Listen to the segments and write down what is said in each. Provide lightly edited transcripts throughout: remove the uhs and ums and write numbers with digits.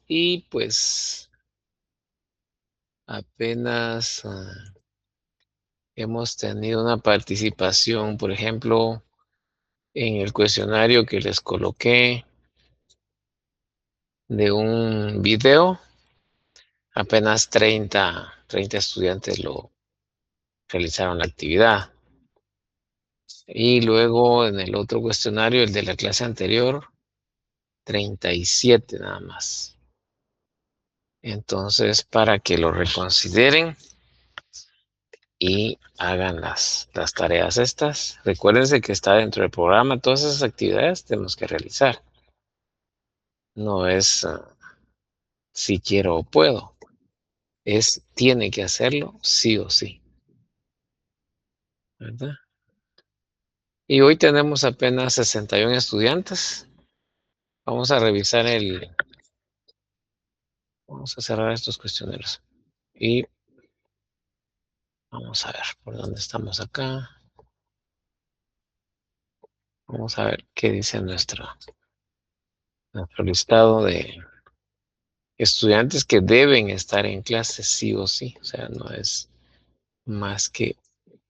y pues apenas hemos tenido una participación, por ejemplo, en el cuestionario que les coloqué de un video, apenas 30 estudiantes lo realizaron la actividad. Y luego en el otro cuestionario, el de la clase anterior, 37 nada más. Entonces, para que lo reconsideren y hagan las tareas estas, recuérdense que está dentro del programa, todas esas actividades tenemos que realizar. No es si quiero o puedo, es tiene que hacerlo sí o sí, ¿verdad? Y hoy tenemos apenas 61 estudiantes. Vamos a revisar vamos a cerrar estos cuestionarios. Y vamos a ver por dónde estamos acá. Vamos a ver qué dice nuestro listado de estudiantes que deben estar en clase sí o sí. O sea, no es más que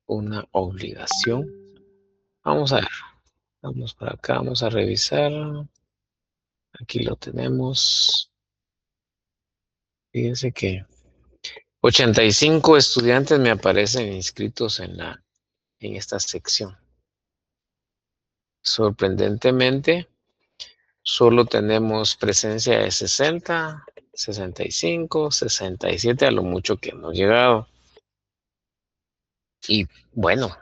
una obligación. Vamos a ver. Vamos para acá, vamos a revisar. Aquí lo tenemos. Fíjense que 85 estudiantes me aparecen inscritos en esta sección. Sorprendentemente, solo tenemos presencia de 60, 65, 67, a lo mucho que hemos llegado. Y bueno,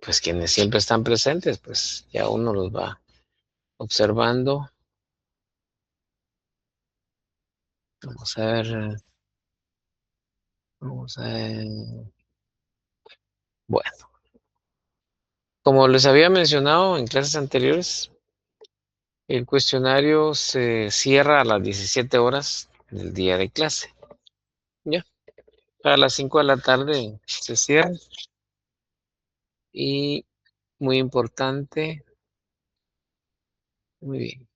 pues quienes siempre están presentes, pues ya uno los va observando. Vamos a ver, vamos a ver. Bueno, como les había mencionado en clases anteriores, el cuestionario se cierra a las 17 horas del día de clase. Ya, a las 5 de la tarde se cierra. Y muy importante, muy bien.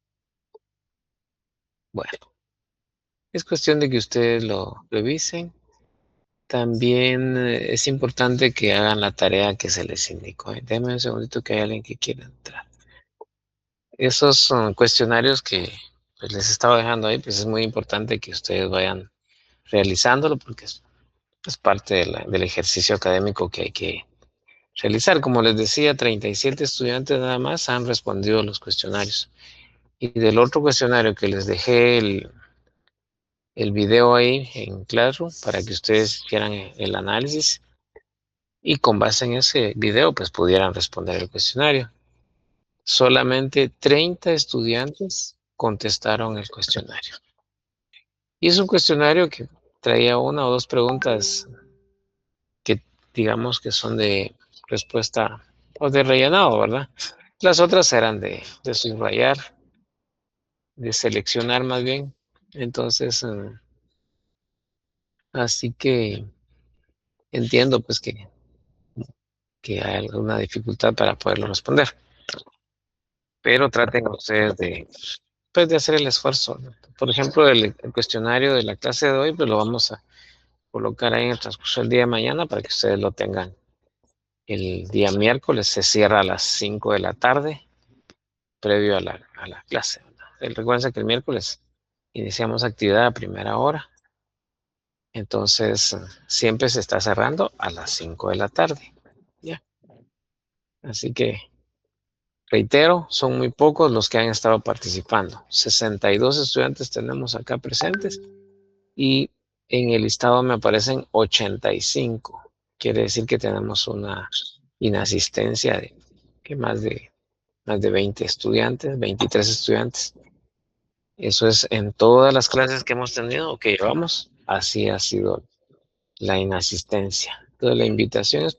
Bueno, es cuestión de que ustedes lo revisen. También es importante que hagan la tarea que se les indicó. Déjenme un segundito que hay alguien que quiera entrar. Esos son cuestionarios que pues, les estaba dejando ahí, pues es muy importante que ustedes vayan realizándolo porque es parte del ejercicio académico que hay que realizar. Como les decía, 37 estudiantes nada más han respondido los cuestionarios. Y del otro cuestionario que les dejé el video ahí en Classroom para que ustedes hicieran el análisis y con base en ese video pues pudieran responder el cuestionario. Solamente 30 estudiantes contestaron el cuestionario. Y es un cuestionario que traía una o dos preguntas que digamos que son de respuesta o de rellenado, ¿verdad? Las otras eran de subrayar, de seleccionar más bien. Entonces, así que entiendo pues que hay alguna dificultad para poderlo responder. Pero traten ustedes pues, de hacer el esfuerzo, ¿no? Por ejemplo, el cuestionario de la clase de hoy, pues lo vamos a colocar ahí en el transcurso del día de mañana para que ustedes lo tengan. El día miércoles se cierra a las 5 de la tarde, previo a la clase, ¿verdad? Recuerden que el miércoles iniciamos actividad a primera hora, entonces siempre se está cerrando a las 5 de la tarde. Ya. Así que reitero, son muy pocos los que han estado participando. 62 estudiantes tenemos acá presentes y en el listado me aparecen 85. Quiere decir que tenemos una inasistencia de que más de 20 estudiantes, 23 estudiantes. Eso es en todas las clases que hemos tenido o que llevamos. Así ha sido la inasistencia. Entonces la invitación es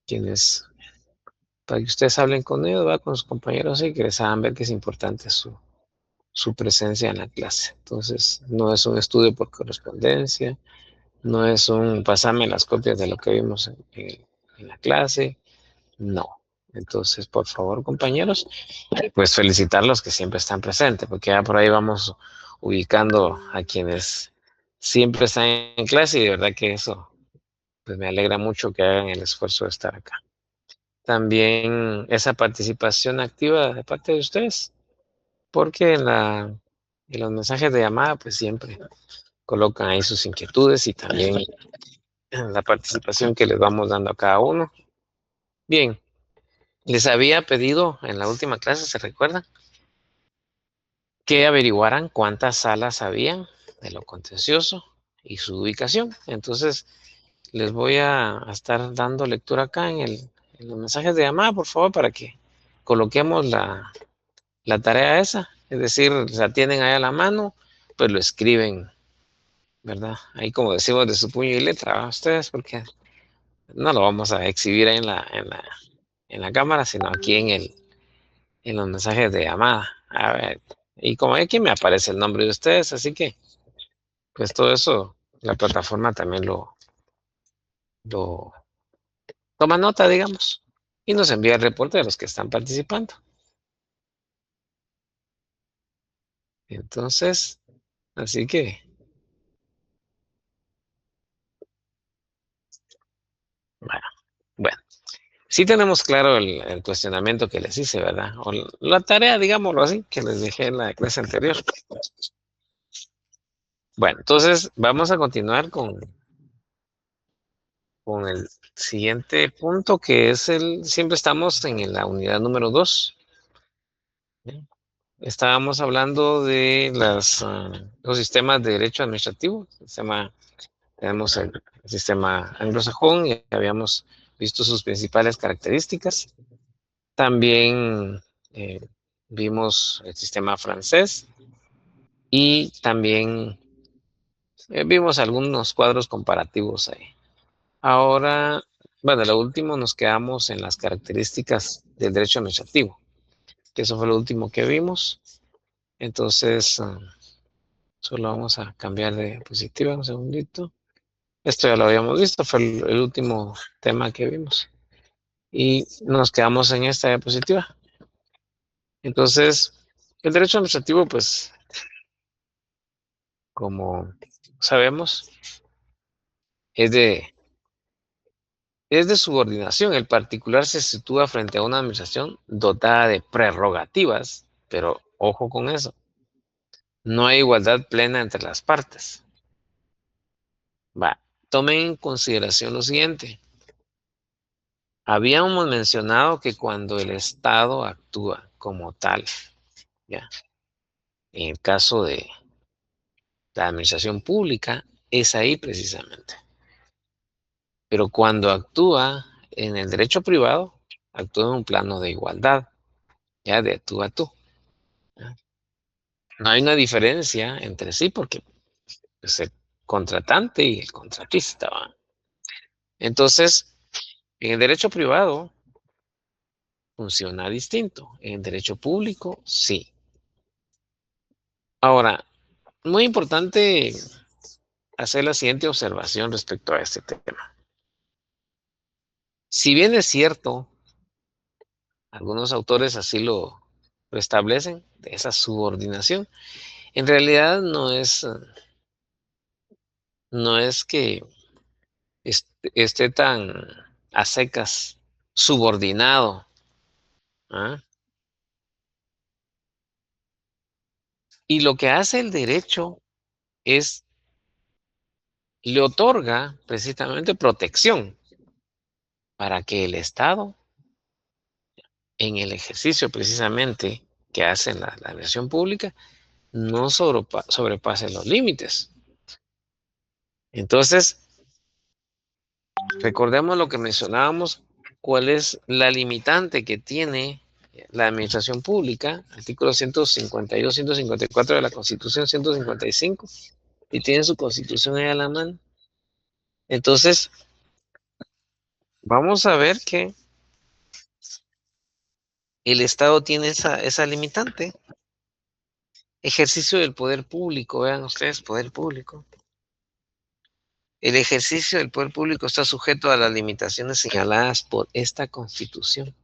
quienes para que ustedes hablen con ellos, ¿va? Con sus compañeros y que les hagan ver que es importante su presencia en la clase. Entonces, no es un estudio por correspondencia, no es un pasarme las copias de lo que vimos en la clase, no. Entonces, por favor, compañeros, pues felicitarlos que siempre están presentes, porque ya por ahí vamos ubicando a quienes siempre están en clase y de verdad que eso pues me alegra mucho que hagan el esfuerzo de estar acá. También esa participación activa de parte de ustedes, porque en los mensajes de llamada pues siempre colocan ahí sus inquietudes y también la participación que les vamos dando a cada uno. Bien, les había pedido en la última clase, ¿se recuerdan? Que averiguaran cuántas salas habían de lo contencioso y su ubicación. Entonces, les voy a estar dando lectura acá en los mensajes de llamada, por favor, para que coloquemos la tarea esa. Es decir, la tienen ahí a la mano, pues lo escriben, ¿verdad? Ahí como decimos de su puño y letra, ¿va? Ustedes, porque no lo vamos a exhibir ahí en la cámara, sino aquí en los mensajes de llamada. A ver, y como aquí me aparece el nombre de ustedes, así que pues todo eso, la plataforma también lo toma nota, digamos, y nos envía el reporte de los que están participando. Entonces, así que, bueno, bueno, sí tenemos claro el cuestionamiento que les hice, ¿verdad? O la tarea, digámoslo así, que les dejé en la clase anterior. Bueno, entonces vamos a continuar con el siguiente punto, que es siempre estamos en la unidad número 2. Estábamos hablando de los sistemas de derecho administrativo. Tenemos el sistema anglosajón y habíamos visto sus principales características. También eh, vimos el sistema francés y también vimos algunos cuadros comparativos ahí. Ahora, bueno, lo último nos quedamos en las características del derecho administrativo, que eso fue lo último que vimos. Entonces, solo vamos a cambiar de diapositiva un segundito. Esto ya lo habíamos visto, fue el último tema que vimos. Y nos quedamos en esta diapositiva. Entonces, el derecho administrativo, pues, como sabemos, es es de subordinación. El particular se sitúa frente a una administración dotada de prerrogativas, pero ojo con eso, no hay igualdad plena entre las partes. Va, tomen en consideración lo siguiente. Habíamos mencionado que cuando el Estado actúa como tal, ya, en el caso de la administración pública, es ahí precisamente. Pero cuando actúa en el derecho privado, actúa en un plano de igualdad, ya de tú a tú. ¿Ya? No hay una diferencia entre sí porque es el contratante y el contratista. ¿Va? Entonces, en el derecho privado funciona distinto. En el derecho público, sí. Ahora, muy importante hacer la siguiente observación respecto a este tema. Si bien es cierto, algunos autores así lo establecen, de esa subordinación, en realidad no es que esté tan a secas subordinado. ¿Ah? Y lo que hace el derecho es, le otorga precisamente protección para que el Estado, en el ejercicio precisamente que hace la administración pública, no sobrepase los límites. Entonces, recordemos lo que mencionábamos, cuál es la limitante que tiene la administración pública, artículo 152, 154 de la Constitución, 155, y tiene su Constitución ahí a la mano. Entonces, vamos a ver que el Estado tiene esa limitante. Ejercicio del poder público, vean ustedes, poder público. El ejercicio del poder público está sujeto a las limitaciones señaladas por esta Constitución.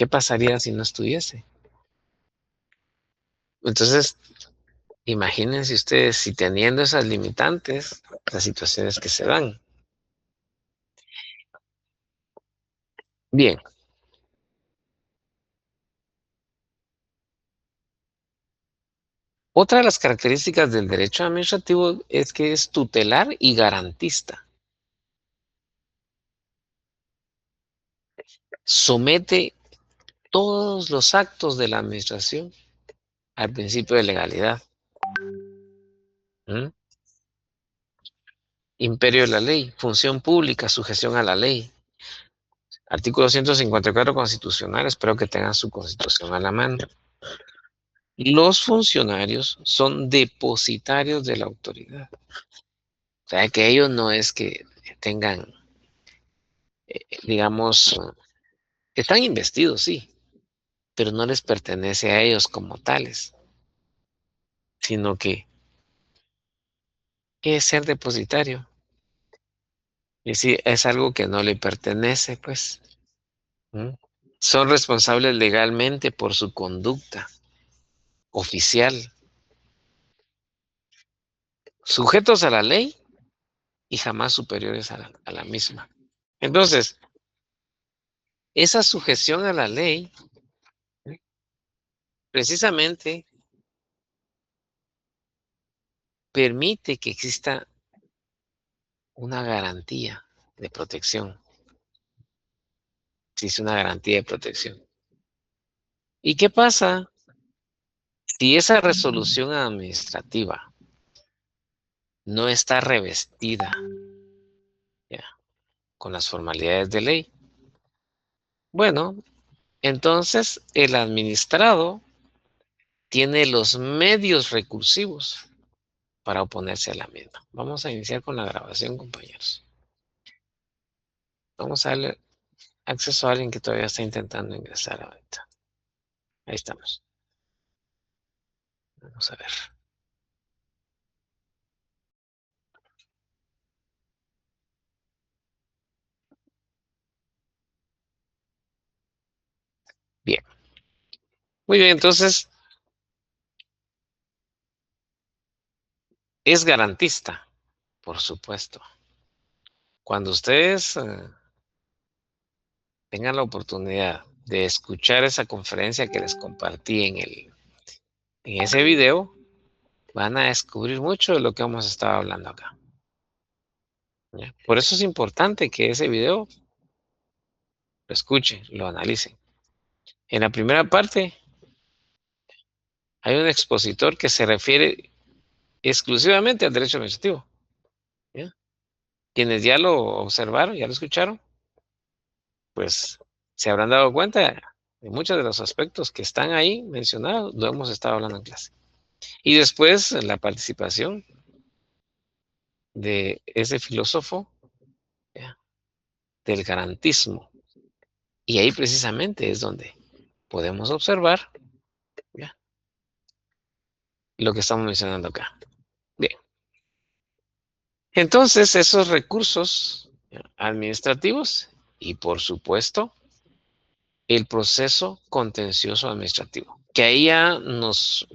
¿Qué pasaría si no estuviese? Entonces, imagínense ustedes si teniendo esas limitantes, las situaciones que se dan. Bien, otra de las características del derecho administrativo es que es tutelar y garantista. Somete todos los actos de la administración al principio de legalidad. ¿Mm? Imperio de la ley, función pública, sujeción a la ley. Artículo 154 constitucional, espero que tengan su constitución a la mano. Los funcionarios son depositarios de la autoridad. O sea, que ellos no es que tengan, digamos, están investidos, sí, pero no les pertenece a ellos como tales, sino que ¿qué es ser depositario? Y si es algo que no le pertenece, pues. ¿Mm? Son responsables legalmente por su conducta oficial, sujetos a la ley y jamás superiores a la misma. Entonces, esa sujeción a la ley precisamente permite que exista una garantía de protección. Existe una garantía de protección. ¿Y qué pasa si esa resolución administrativa no está revestida ya, con las formalidades de ley? Bueno, entonces el administrado tiene los medios recursivos para oponerse a la misma. Vamos a iniciar con la grabación, compañeros. Vamos a darle acceso a alguien que todavía está intentando ingresar ahorita. Ahí estamos. Vamos a ver. Bien. Muy bien, entonces es garantista, por supuesto. Cuando ustedes tengan la oportunidad de escuchar esa conferencia que les compartí en ese video, van a descubrir mucho de lo que hemos estado hablando acá. ¿Ya? Por eso es importante que ese video lo escuchen, lo analicen. En la primera parte hay un expositor que se refiere exclusivamente al derecho administrativo. ¿Ya? Quienes ya lo observaron, ya lo escucharon, pues se habrán dado cuenta de muchos de los aspectos que están ahí mencionados, lo hemos estado hablando en clase. Y después la participación de ese filósofo, ¿ya? Del garantismo. Y ahí precisamente es donde podemos observar, ¿ya? Lo que estamos mencionando acá. Bien. Entonces, esos recursos, ¿ya? Administrativos y, por supuesto, el proceso contencioso administrativo, que ahí ya nos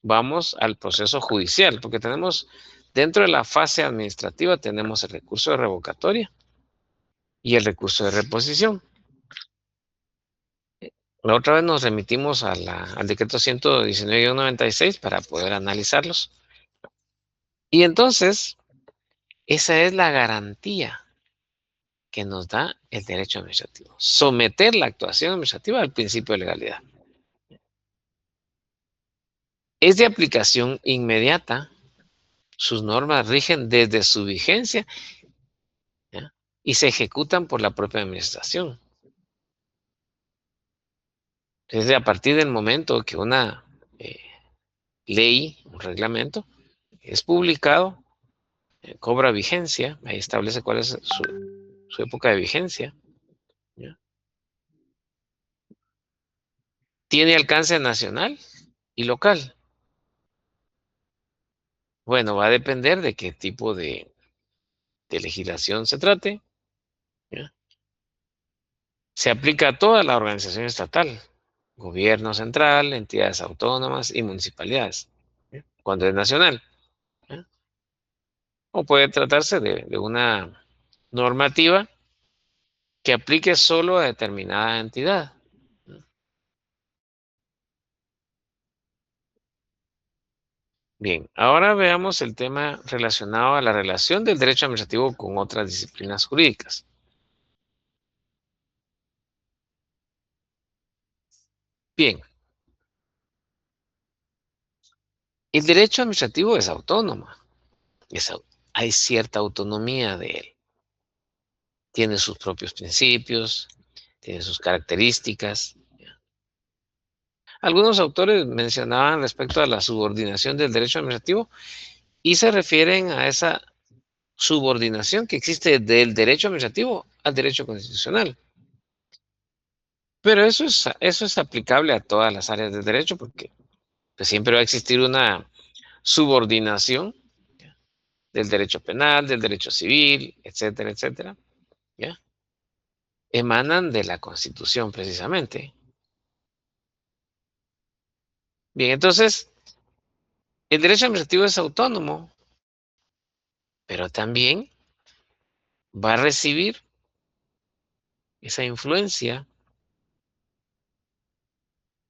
vamos al proceso judicial, porque tenemos dentro de la fase administrativa tenemos el recurso de revocatoria y el recurso de reposición. La otra vez nos remitimos a al decreto 119-96 para poder analizarlos. Y entonces, esa es la garantía que nos da el derecho administrativo. Someter la actuación administrativa al principio de legalidad. Es de aplicación inmediata. Sus normas rigen desde su vigencia, ¿ya? Y se ejecutan por la propia administración. Desde a partir del momento que una eh, ley, un reglamento, es publicado, cobra vigencia, ahí establece cuál es su época de vigencia, ¿ya? Tiene alcance nacional y local. Bueno, va a depender de qué tipo de legislación se trate, ¿ya? Se aplica a toda la organización estatal, gobierno central, entidades autónomas y municipalidades, ¿eh? Cuando es nacional, ¿eh? O puede tratarse de una normativa que aplique solo a determinada entidad. Bien, ahora veamos el tema relacionado a la relación del derecho administrativo con otras disciplinas jurídicas. Bien, el derecho administrativo es autónomo, hay cierta autonomía de él, tiene sus propios principios, tiene sus características. Algunos autores mencionaban respecto a la subordinación del derecho administrativo y se refieren a esa subordinación que existe del derecho administrativo al derecho constitucional. Pero eso es aplicable a todas las áreas del derecho porque pues, siempre va a existir una subordinación del derecho penal, del derecho civil, etcétera, etcétera, ¿ya? Emanan de la Constitución precisamente. Bien, entonces, el derecho administrativo es autónomo, pero también va a recibir esa influencia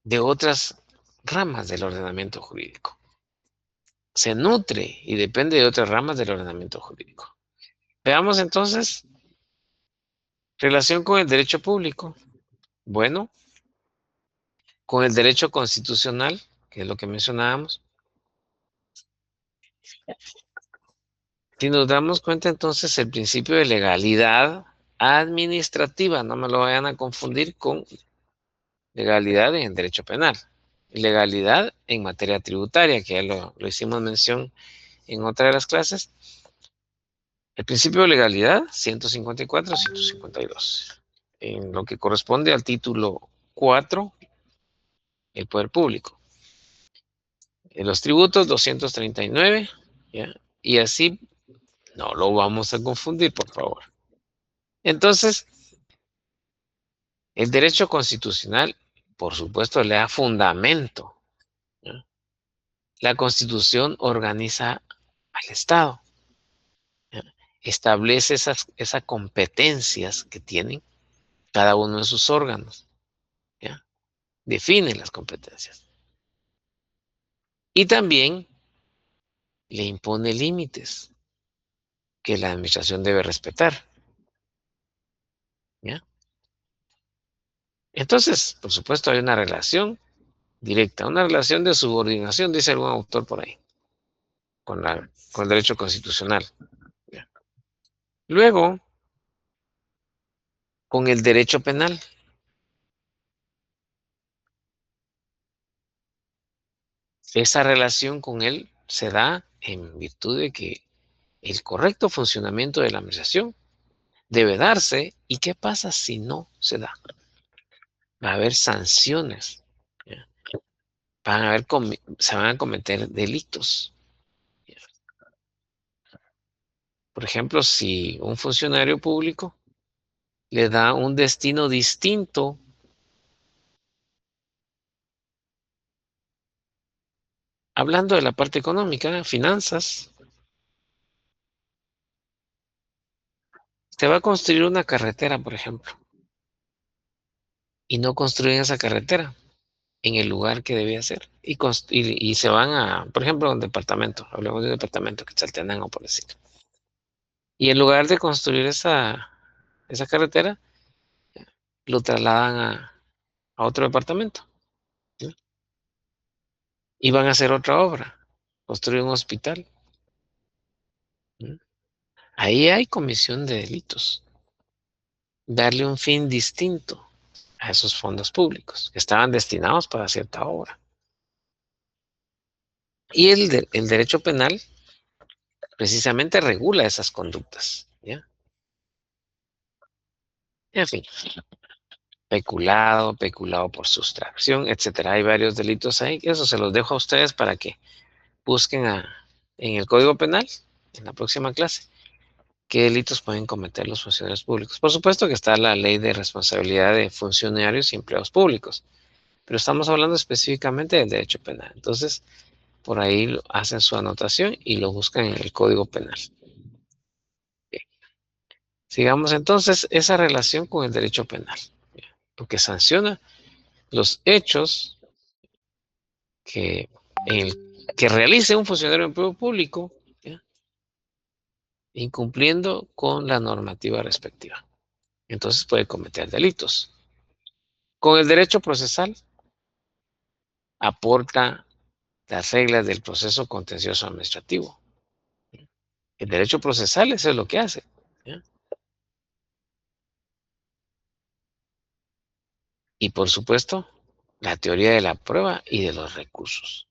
de otras ramas del ordenamiento jurídico. Se nutre y depende de otras ramas del ordenamiento jurídico. Veamos entonces relación con el derecho público. Bueno, con el derecho constitucional, que es lo que mencionábamos. Si nos damos cuenta entonces el principio de legalidad administrativa, no me lo vayan a confundir con legalidad en derecho penal, legalidad en materia tributaria, que ya lo hicimos mención en otra de las clases. El principio de legalidad, 154, 152. En lo que corresponde al título 4, el poder público. En los tributos, 239, ¿ya? Y así no lo vamos a confundir, por favor. Entonces, el derecho constitucional, por supuesto, le da fundamento, ¿ya? La Constitución organiza al Estado, ¿ya? Establece esas competencias que tienen cada uno de sus órganos, ¿ya? Define las competencias. Y también le impone límites que la administración debe respetar, ¿ya? Entonces, por supuesto, hay una relación directa, una relación de subordinación, dice algún autor por ahí, con el derecho constitucional, ¿ya? Luego, con el derecho penal. Esa relación con él se da en virtud de que el correcto funcionamiento de la administración debe darse. ¿Y qué pasa si no se da? Va a haber sanciones, ¿ya? Se van a cometer delitos, ¿ya? Por ejemplo, si un funcionario público le da un destino distinto, hablando de la parte económica, finanzas, te va a construir una carretera, por ejemplo, y no construyen esa carretera en el lugar que debía ser. Y se van a, por ejemplo, a un departamento, hablemos de un departamento, Quetzaltenango, por decir. Y en lugar de construir esa carretera, lo trasladan a otro departamento, ¿sí? Y van a hacer otra obra, construir un hospital, ¿sí? Ahí hay comisión de delitos, darle un fin distinto a esos fondos públicos que estaban destinados para cierta obra. Y el derecho penal precisamente regula esas conductas, ¿ya? En fin, peculado por sustracción, etcétera. Hay varios delitos ahí. Eso se los dejo a ustedes para que busquen en el Código Penal en la próxima clase. ¿Qué delitos pueden cometer los funcionarios públicos? Por supuesto que está la ley de responsabilidad de funcionarios y empleados públicos, pero estamos hablando específicamente del derecho penal. Entonces, por ahí hacen su anotación y lo buscan en el Código Penal. Bien. Sigamos entonces esa relación con el derecho penal, porque sanciona los hechos que, que realice un funcionario de empleo público, ¿ya? Incumpliendo con la normativa respectiva. Entonces puede cometer delitos. Con el derecho procesal aporta las reglas del proceso contencioso administrativo. El derecho procesal eso es lo que hace, ¿ya? Y por supuesto, la teoría de la prueba y de los recursos.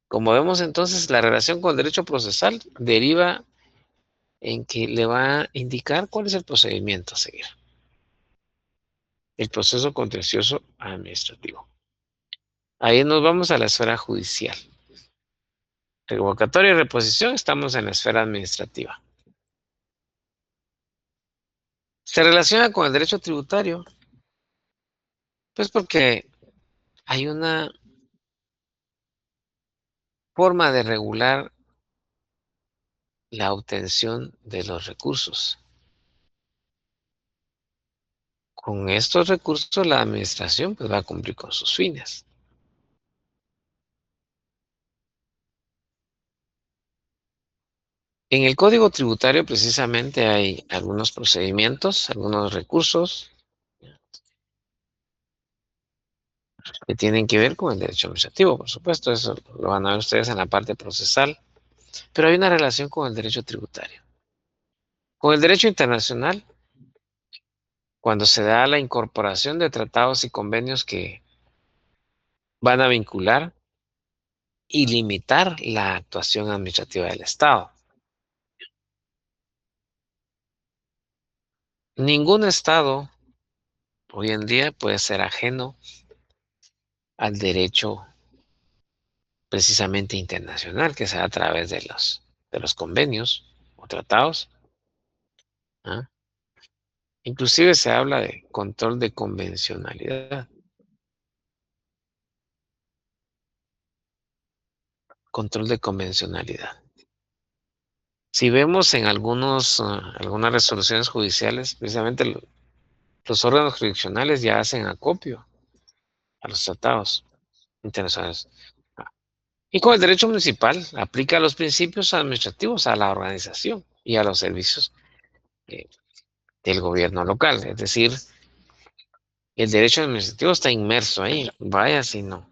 Como vemos entonces, la relación con el derecho procesal deriva en que le va a indicar cuál es el procedimiento a seguir. El proceso contencioso administrativo. Ahí nos vamos a la esfera judicial. Revocatoria y reposición, estamos en la esfera administrativa. Se relaciona con el derecho tributario, pues porque hay una forma de regular la obtención de los recursos. Con estos recursos la administración pues, va a cumplir con sus fines. En el Código Tributario precisamente hay algunos procedimientos, algunos recursos que tienen que ver con el derecho administrativo, por supuesto, eso lo van a ver ustedes en la parte procesal, pero hay una relación con el derecho tributario. Con el derecho internacional, cuando se da la incorporación de tratados y convenios que van a vincular y limitar la actuación administrativa del Estado. Ningún Estado hoy en día puede ser ajeno al derecho precisamente internacional que se da a través de los convenios o tratados, ¿ah? Inclusive se habla de control de convencionalidad. Control de convencionalidad. Si vemos en algunas resoluciones judiciales, precisamente los órganos jurisdiccionales ya hacen acopio a los tratados internacionales. Y con el derecho municipal aplica los principios administrativos a la organización y a los servicios eh, del gobierno local. Es decir, el derecho administrativo está inmerso ahí, vaya si no.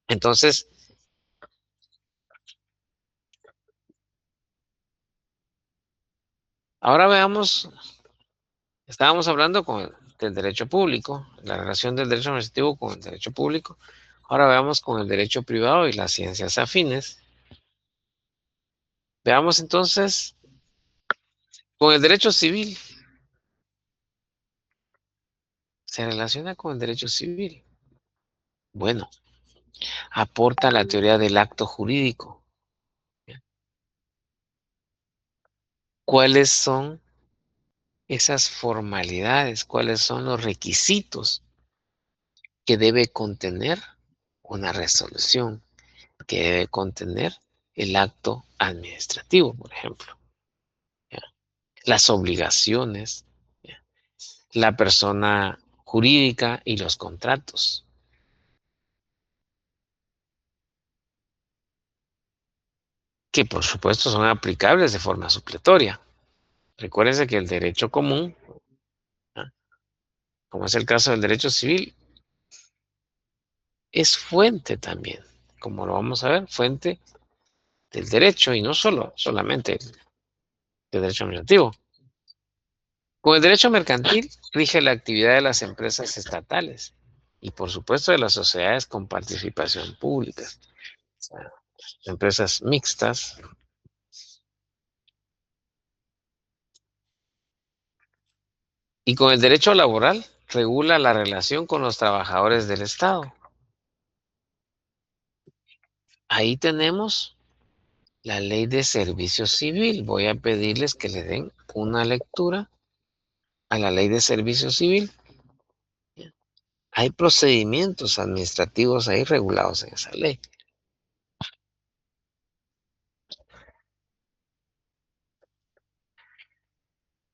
Entonces, ahora veamos, estábamos hablando del derecho público, la relación del derecho administrativo con el derecho público. Ahora veamos con el derecho privado y las ciencias afines. Veamos entonces con el derecho civil. Se relaciona con el derecho civil. Bueno, aporta la teoría del acto jurídico. ¿Cuáles son esas formalidades? ¿Cuáles son los requisitos que debe contener una resolución? Que debe contener el acto administrativo, por ejemplo. ¿Ya? Las obligaciones, ¿ya? La persona jurídica y los contratos, que por supuesto son aplicables de forma supletoria. Recuérdense que el derecho común, ¿ya? Como es el caso del derecho civil, es fuente también, como lo vamos a ver, fuente del derecho y no solamente del derecho administrativo. Con el derecho mercantil rige la actividad de las empresas estatales y por supuesto de las sociedades con participación pública, o sea, empresas mixtas. Y con el derecho laboral regula la relación con los trabajadores del Estado. Ahí tenemos La ley de servicio civil. Voy a pedirles que le den una lectura a la ley de servicio civil. Hay procedimientos administrativos ahí regulados en esa ley.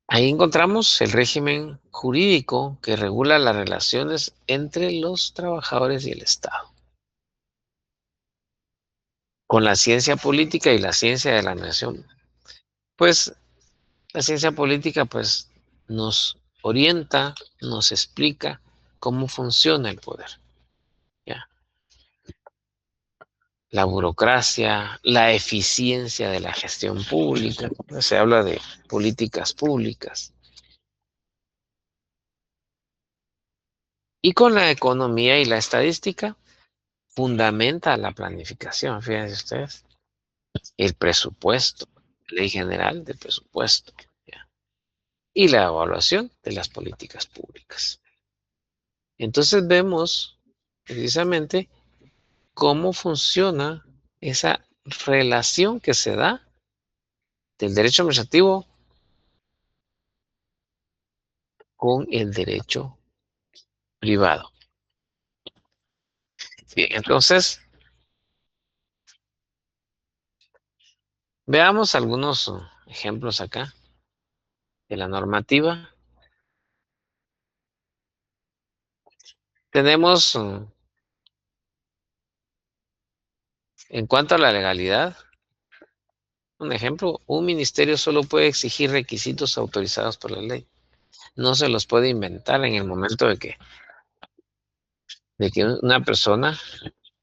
Ahí encontramos el régimen jurídico que regula las relaciones entre los trabajadores y el Estado. Con la ciencia política y la ciencia de la nación. Pues la ciencia política pues nos orienta, nos explica cómo funciona el poder. ¿Ya? La burocracia, la eficiencia de la gestión pública. Se habla de políticas públicas. Y con la economía y la estadística, fundamenta la planificación, fíjense ustedes, el presupuesto, ley general de presupuesto, ¿ya? Y la evaluación de las políticas públicas. Entonces vemos precisamente cómo funciona esa relación que se da del derecho administrativo con el derecho privado. Bien, entonces veamos algunos ejemplos acá de la normativa. Tenemos, en cuanto a la legalidad, un ejemplo, un ministerio solo puede exigir requisitos autorizados por la ley. No se los puede inventar en el momento de que una persona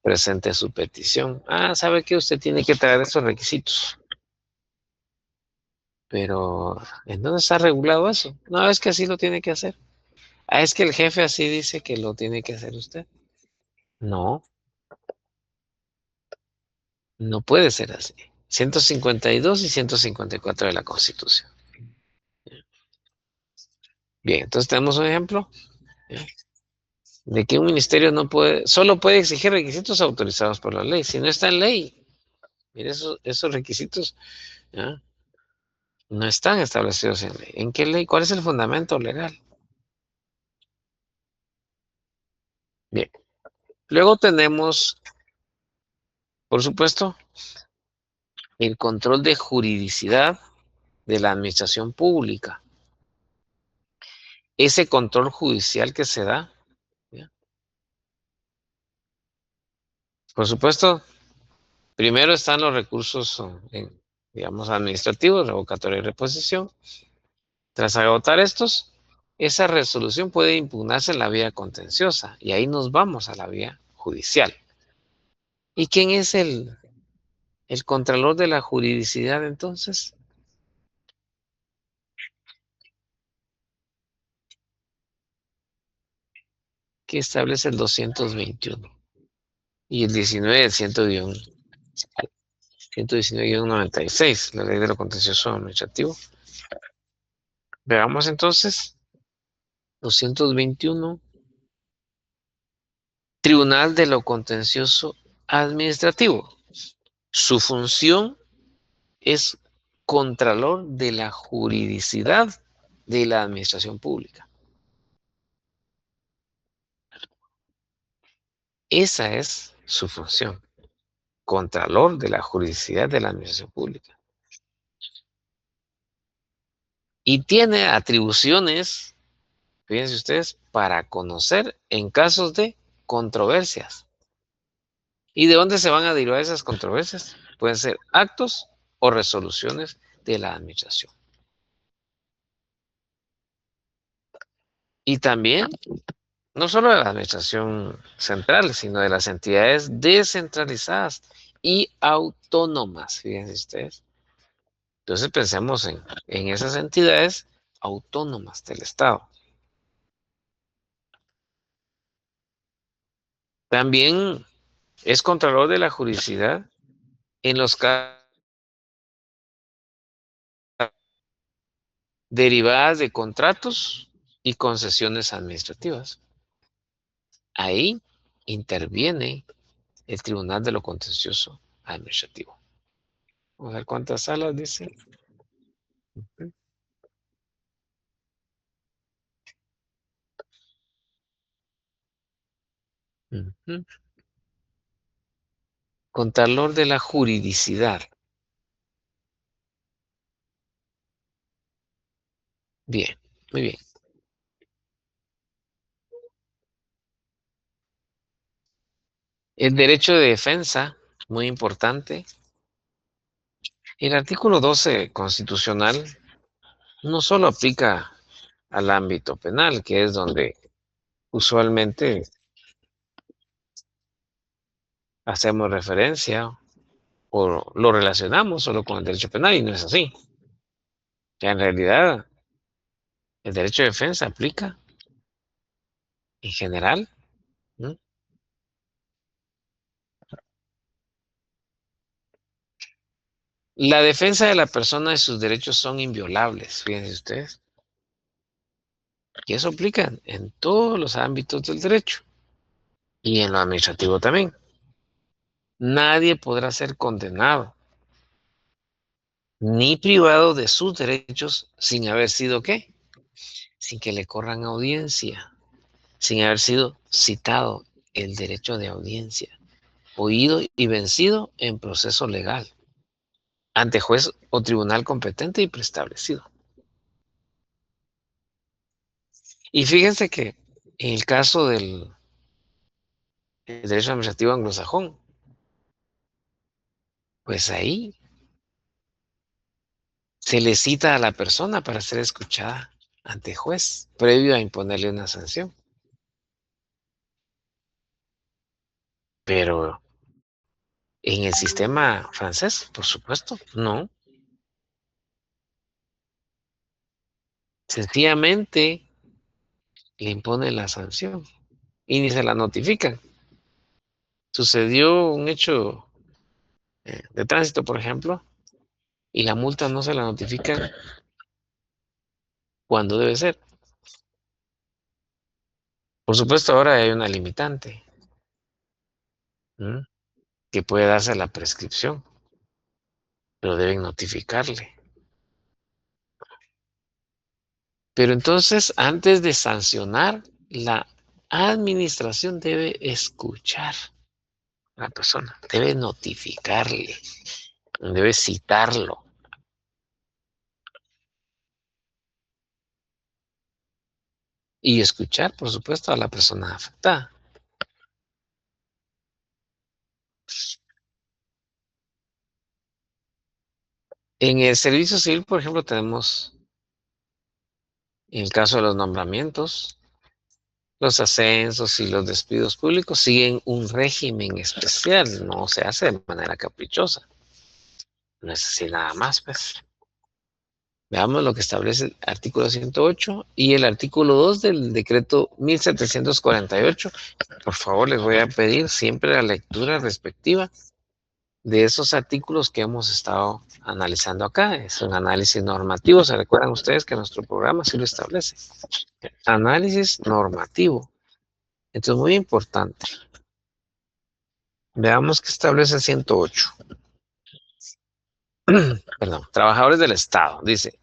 presente su petición. Ah, ¿sabe qué? Usted tiene que traer esos requisitos. Pero, ¿en dónde está regulado eso? No, es que así lo tiene que hacer. Ah, es que el jefe así dice que lo tiene que hacer usted. No, no puede ser así. 152 y 154 de la Constitución. Bien, entonces tenemos un ejemplo, ¿ya? De que un ministerio no puede, solo puede exigir requisitos autorizados por la ley. Si no está en ley, mire, esos requisitos, ¿ya? No están establecidos en ley. ¿En qué ley? ¿Cuál es el fundamento legal? Bien. Luego tenemos, por supuesto, el control de juridicidad de la administración pública. Ese control judicial que se da, ¿ya? Por supuesto, primero están los recursos, digamos, administrativos, revocatoria y reposición. Tras agotar estos, esa resolución puede impugnarse en la vía contenciosa y ahí nos vamos a la vía judicial. ¿Y quién es el contralor de la juridicidad entonces? Que establece el 221 y el 19 del 119-96, la ley de lo contencioso administrativo. Veamos entonces, 221, Tribunal de lo Contencioso Administrativo. Su función es contralor de la juridicidad de la administración pública. Esa es su función, contralor de la juridicidad de la administración pública. Y tiene atribuciones, fíjense ustedes, para conocer en casos de controversias. ¿Y de dónde se van a derivar esas controversias? Pueden ser actos o resoluciones de la administración. Y también, no solo de la administración central, sino de las entidades descentralizadas y autónomas, fíjense ustedes. Entonces pensemos en esas entidades autónomas del Estado. También es contralor de la juridicidad en los casos derivadas de contratos y concesiones administrativas. Ahí interviene el Tribunal de lo Contencioso Administrativo. Vamos a ver cuántas salas dice. Ujú, ujú. Contralor de la juridicidad. Bien, muy bien. El derecho de defensa, muy importante. El artículo 12 constitucional no solo aplica al ámbito penal, que es donde usualmente hacemos referencia o lo relacionamos solo con el derecho penal y no es así. Ya en realidad el derecho de defensa aplica en general. ¿No? La defensa de la persona y sus derechos son inviolables, fíjense ustedes. Y eso aplica en todos los ámbitos del derecho y en lo administrativo también. Nadie podrá ser condenado ni privado de sus derechos sin haber sido ¿qué? Sin que le corran audiencia, sin haber sido citado el derecho de audiencia, oído y vencido en proceso legal, ante juez o tribunal competente y preestablecido. Y fíjense que en el caso del derecho administrativo anglosajón, pues ahí se le cita a la persona para ser escuchada ante juez, previo a imponerle una sanción. Pero en el sistema francés, por supuesto, no. Sencillamente le imponen la sanción y ni se la notifican. Sucedió un hecho de tránsito, por ejemplo, y la multa no se la notifican cuando debe ser. Por supuesto, ahora hay una limitante, ¿m? Que puede darse la prescripción, pero deben notificarle. Pero entonces, antes de sancionar, la administración debe escuchar a la persona, debe notificarle, debe citarlo y escuchar, por supuesto, a la persona afectada. En el servicio civil, por ejemplo, tenemos, en el caso de los nombramientos, los ascensos y los despidos públicos siguen un régimen especial, no se hace de manera caprichosa, no es así nada más, pues. Veamos lo que establece el artículo 108 y el artículo 2 del decreto 1748. Por favor, les voy a pedir siempre la lectura respectiva de esos artículos que hemos estado analizando acá. Es un análisis normativo. ¿Se recuerdan ustedes que nuestro programa sí lo establece? Análisis normativo. Esto es muy importante. Veamos qué establece el 108. Perdón, trabajadores del Estado. Dice,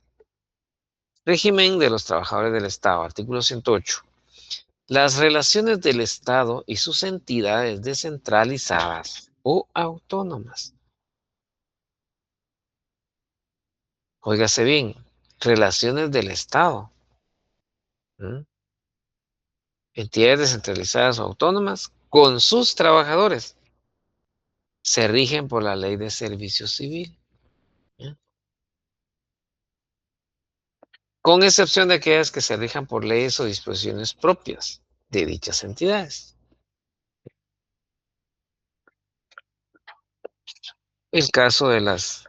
régimen de los trabajadores del Estado, artículo 108. Las relaciones del Estado y sus entidades descentralizadas o autónomas. Óigase bien, relaciones del Estado, ¿m? Entidades descentralizadas o autónomas con sus trabajadores se rigen por la ley de servicio civil, ¿m? Con excepción de aquellas que se rijan por leyes o disposiciones propias de dichas entidades. El caso de las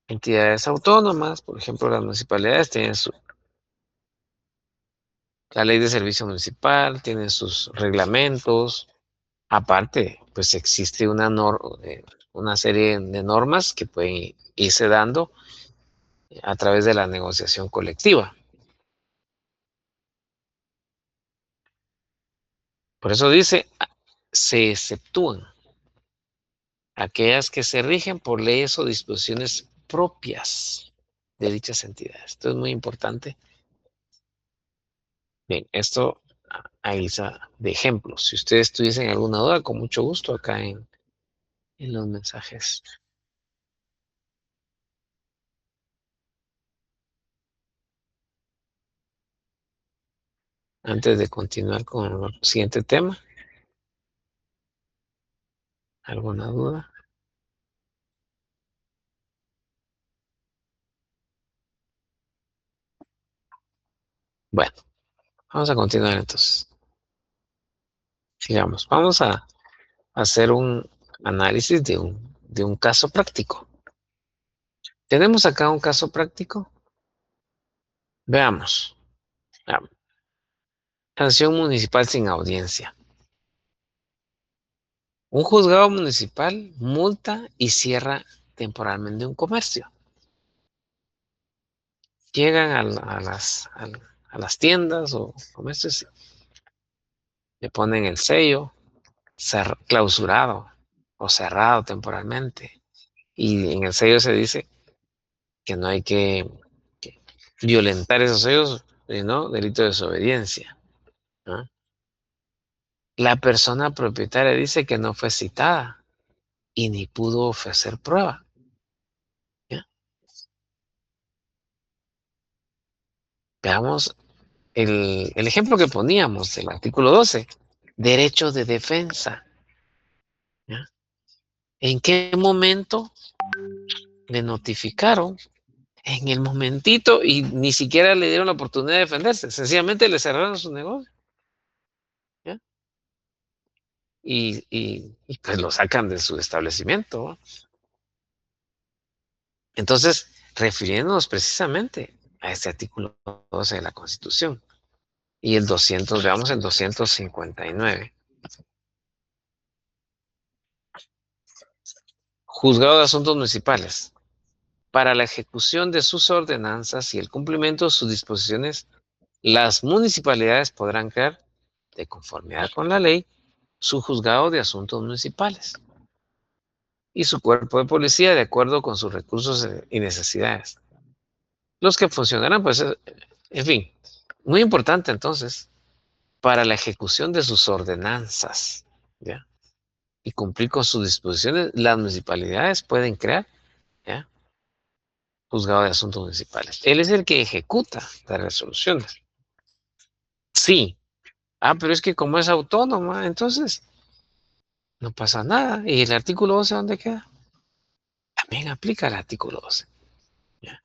entidades autónomas, por ejemplo, las municipalidades tienen la ley de servicio municipal, tienen sus reglamentos. Aparte, pues existe una serie de normas que pueden irse dando a través de la negociación colectiva. Por eso dice, se exceptúan. aquellas que se rigen por leyes o disposiciones propias de dichas entidades. Esto es muy importante. Bien, esto ahí está de ejemplos. Si ustedes tuviesen alguna duda, con mucho gusto acá en los mensajes. Antes de continuar con el siguiente tema, ¿alguna duda? Bueno, vamos a continuar entonces. Sigamos. Vamos a hacer un análisis de un caso práctico. Tenemos acá un caso práctico. Veamos. Ah, sanción municipal sin audiencia. Un juzgado municipal multa y cierra temporalmente un comercio. Llegan a las tiendas o comercios, le ponen el sello, clausurado o cerrado temporalmente. Y en el sello se dice que no hay que violentar esos sellos, ¿no? Delito de desobediencia, ¿no? La persona propietaria dice que no fue citada y ni pudo ofrecer prueba, ¿ya? Veamos el ejemplo que poníamos del artículo 12, derecho de defensa, ¿ya? ¿En qué momento le notificaron? En el momentito y ni siquiera le dieron la oportunidad de defenderse, sencillamente le cerraron su negocio, ¿ya? Y pues lo sacan de su establecimiento, ¿no? Entonces, refiriéndonos precisamente a este artículo 12 de la Constitución y el 200, veamos el 259. Juzgado de Asuntos Municipales. Para la ejecución de sus ordenanzas y el cumplimiento de sus disposiciones, las municipalidades podrán crear, de conformidad con la ley, su juzgado de asuntos municipales y su cuerpo de policía de acuerdo con sus recursos y necesidades. Los que funcionarán, pues, en fin, muy importante entonces, para la ejecución de sus ordenanzas, ¿ya? Y cumplir con sus disposiciones, las municipalidades pueden crear, ¿ya? Juzgado de asuntos municipales. Él es el que ejecuta las resoluciones. Sí. Ah, pero es que como es autónoma, entonces no pasa nada. ¿Y el artículo 12 dónde queda? También aplica el artículo 12. ¿Ya?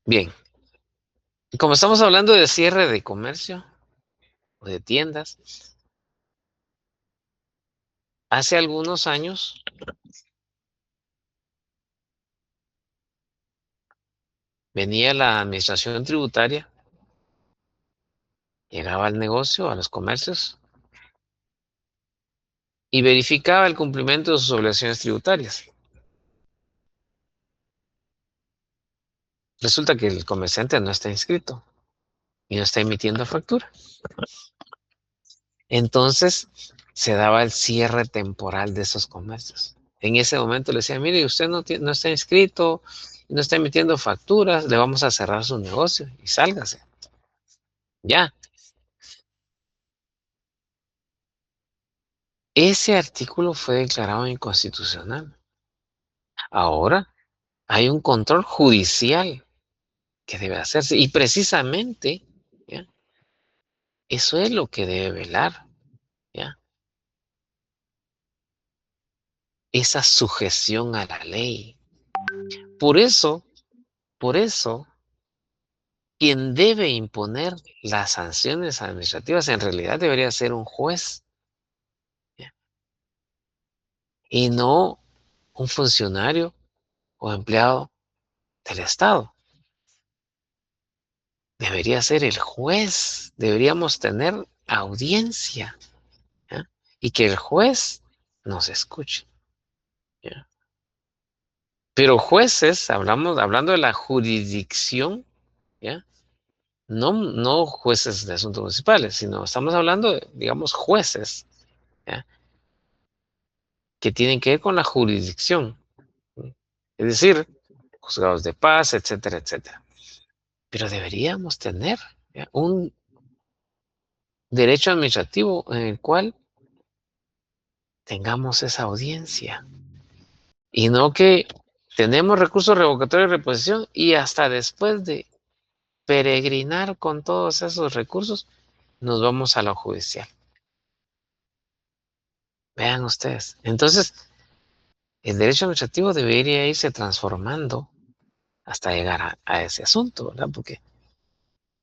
Bien, y como estamos hablando de cierre de comercio o de tiendas, hace algunos años venía la administración tributaria, llegaba al negocio, a los comercios, y verificaba el cumplimiento de sus obligaciones tributarias. Resulta que el comerciante no está inscrito y no está emitiendo factura. Entonces se daba el cierre temporal de esos comercios. En ese momento le decía, mire, usted no está inscrito, no está emitiendo facturas, le vamos a cerrar su negocio y sálgase. Ya, ese artículo fue declarado inconstitucional. Ahora hay un control judicial que debe hacerse y precisamente, ¿ya? Eso es lo que debe velar, ¿ya? Esa sujeción a la ley. Por eso, por eso, quien debe imponer las sanciones administrativas en realidad debería ser un juez, ¿ya? Y no un funcionario o empleado del Estado. Debería ser el juez. Deberíamos tener audiencia, ¿ya? Y que el juez nos escuche, ¿ya? Pero jueces, hablando de la jurisdicción, ¿ya? No, no jueces de asuntos municipales, sino estamos hablando de, digamos, jueces, ¿ya? Que tienen que ver con la jurisdicción, ¿sí? Es decir, juzgados de paz, etcétera, etcétera. Pero deberíamos tener, ¿ya?, un derecho administrativo en el cual tengamos esa audiencia y no que tenemos recursos revocatorios de reposición y hasta después de peregrinar con todos esos recursos, nos vamos a lo judicial. Vean ustedes. Entonces, el derecho administrativo debería irse transformando hasta llegar a ese asunto, ¿verdad? Porque,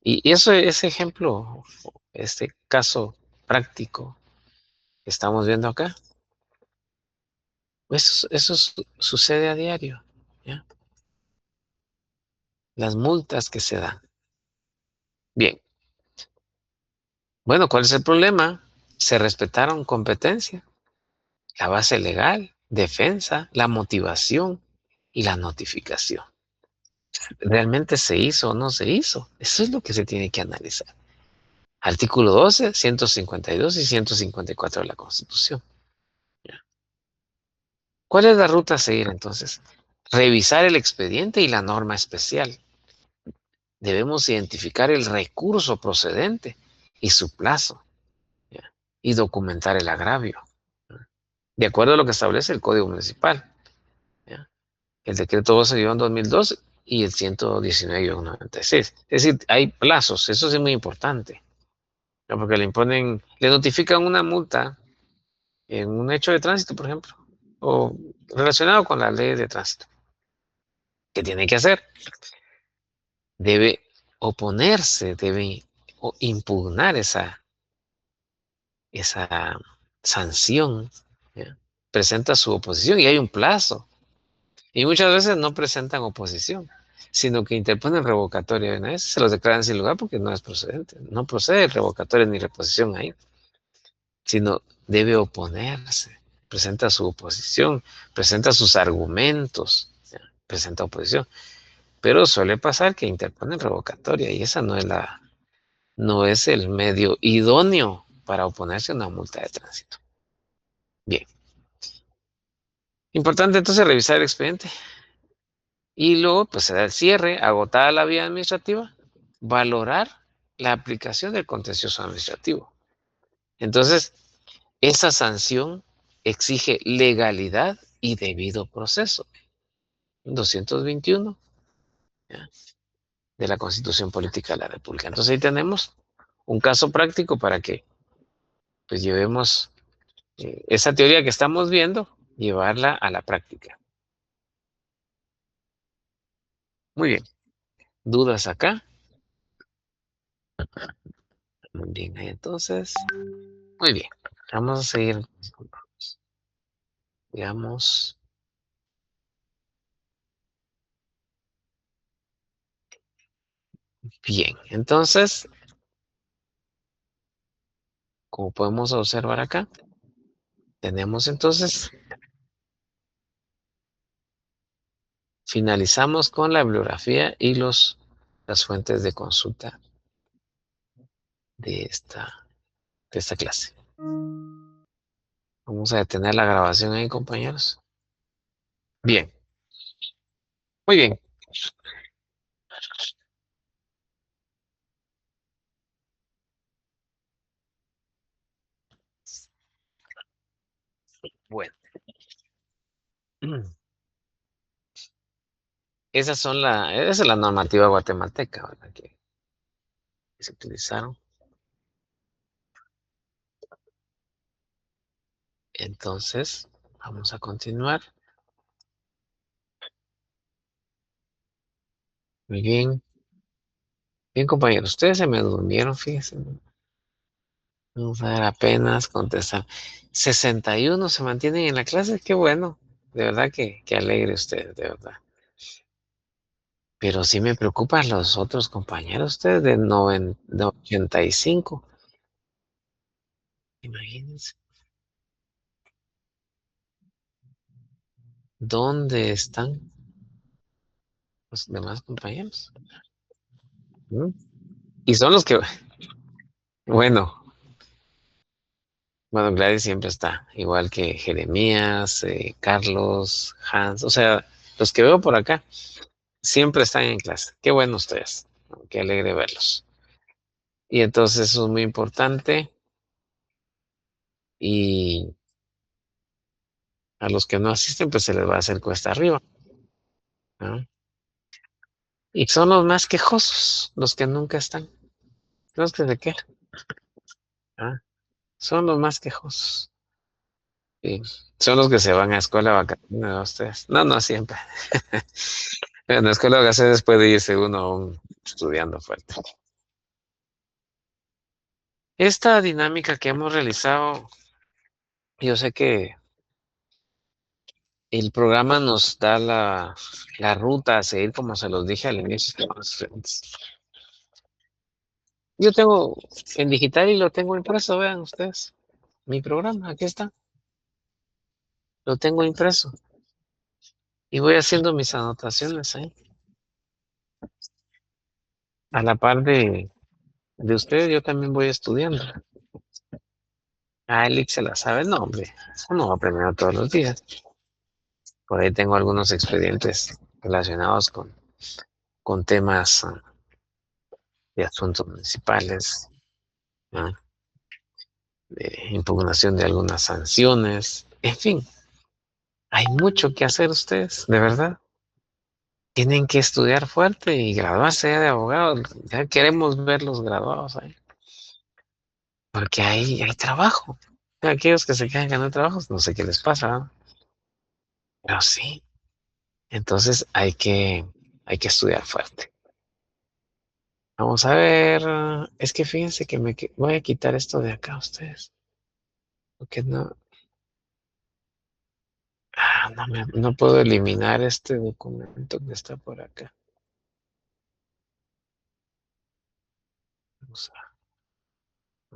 y eso, ese ejemplo, este caso práctico que estamos viendo acá, sucede a diario, ¿ya? Las multas que se dan. Bien, bueno, ¿cuál es el problema? Se respetaron competencia, la base legal, defensa, la motivación y la notificación. ¿Realmente se hizo o no se hizo? Eso es lo que se tiene que analizar. Artículo 12, 152 y 154 de la Constitución. ¿Cuál es la ruta a seguir entonces? Revisar el expediente y la norma especial. Debemos identificar el recurso procedente y su plazo, ¿ya?, y documentar el agravio, ¿ya?, de acuerdo a lo que establece el Código Municipal, ¿ya?, el decreto 12-2002 y el 119-96. Es decir, hay plazos, eso sí es muy importante, ¿no? Porque le imponen, le notifican una multa en un hecho de tránsito, por ejemplo, o relacionado con la ley de tránsito. ¿Qué tiene que hacer? Debe oponerse, debe impugnar esa sanción, ¿ya? Presenta su oposición y hay un plazo. Y muchas veces no presentan oposición, sino que interponen revocatoria de una vez, se los declaran sin lugar porque no es procedente. No procede revocatoria ni reposición ahí, sino debe oponerse, presenta su oposición, presenta sus argumentos, ¿ya?, presenta oposición. Pero suele pasar que interponen revocatoria y esa no es el medio idóneo para oponerse a una multa de tránsito. Bien, importante entonces revisar el expediente y luego pues se da el cierre, agotada la vía administrativa, valorar la aplicación del contencioso administrativo. Entonces, esa sanción exige legalidad y debido proceso. 221, ¿ya?, de la Constitución Política de la República. Entonces ahí tenemos un caso práctico para que pues llevemos esa teoría que estamos viendo, llevarla a la práctica. Muy bien. ¿Dudas acá? Muy bien. Entonces, muy bien. Vamos a seguir. Digamos, bien. Entonces, como podemos observar acá, tenemos entonces, finalizamos con la bibliografía y las fuentes de consulta de esta clase. Vamos a detener la grabación ahí, compañeros. Bien, muy bien. Bueno, esa es la normativa guatemalteca, ¿verdad?, que se utilizaron. Entonces, vamos a continuar. Muy bien. Bien, compañeros, ustedes se me durmieron, fíjense. Vamos a ver, apenas contestar. 61 se mantienen en la clase, qué bueno. De verdad que alegre ustedes, de verdad. Pero sí me preocupan los otros compañeros, ustedes de 85. Imagínense. ¿Dónde están los demás compañeros? ¿Mm? Y son los que, bueno, bueno, Gladys siempre está, igual que Jeremías, Carlos, Hans, o sea, los que veo por acá siempre están en clase. Qué bueno ustedes, ¿no? Qué alegre verlos. Y entonces eso es muy importante y a los que no asisten pues se les va a hacer cuesta arriba, ¿no? Y son los más quejosos, los que nunca están, los que se quejan, ¿ah? Son los más quejosos. Y son los que se van a escuela de vacaciones, ¿no? Ustedes. No, no siempre. En la escuela de vacaciones puede irse uno aún estudiando fuerte. Esta dinámica que hemos realizado, yo sé que el programa nos da la ruta a seguir, como se los dije al inicio. Yo tengo en digital y lo tengo impreso, vean ustedes. Mi programa, aquí está. Lo tengo impreso. Y voy haciendo mis anotaciones ahí. A la par de ustedes, yo también voy estudiando. Ah, Alex se la sabe, no, hombre. Uno va aprendiendo todos los días. Por ahí tengo algunos expedientes relacionados con temas de asuntos municipales, ¿no? De impugnación de algunas sanciones. En fin, hay mucho que hacer ustedes, de verdad. Tienen que estudiar fuerte y graduarse ya de abogados. Ya queremos verlos graduados ahí, porque hay trabajo. Aquellos que se quedan ganando trabajos, no sé qué les pasa, ¿no? Pero sí. Entonces hay que estudiar fuerte. Vamos a ver. Es que fíjense que voy a quitar esto de acá a ustedes. Porque no, no puedo eliminar este documento que está por acá. Vamos a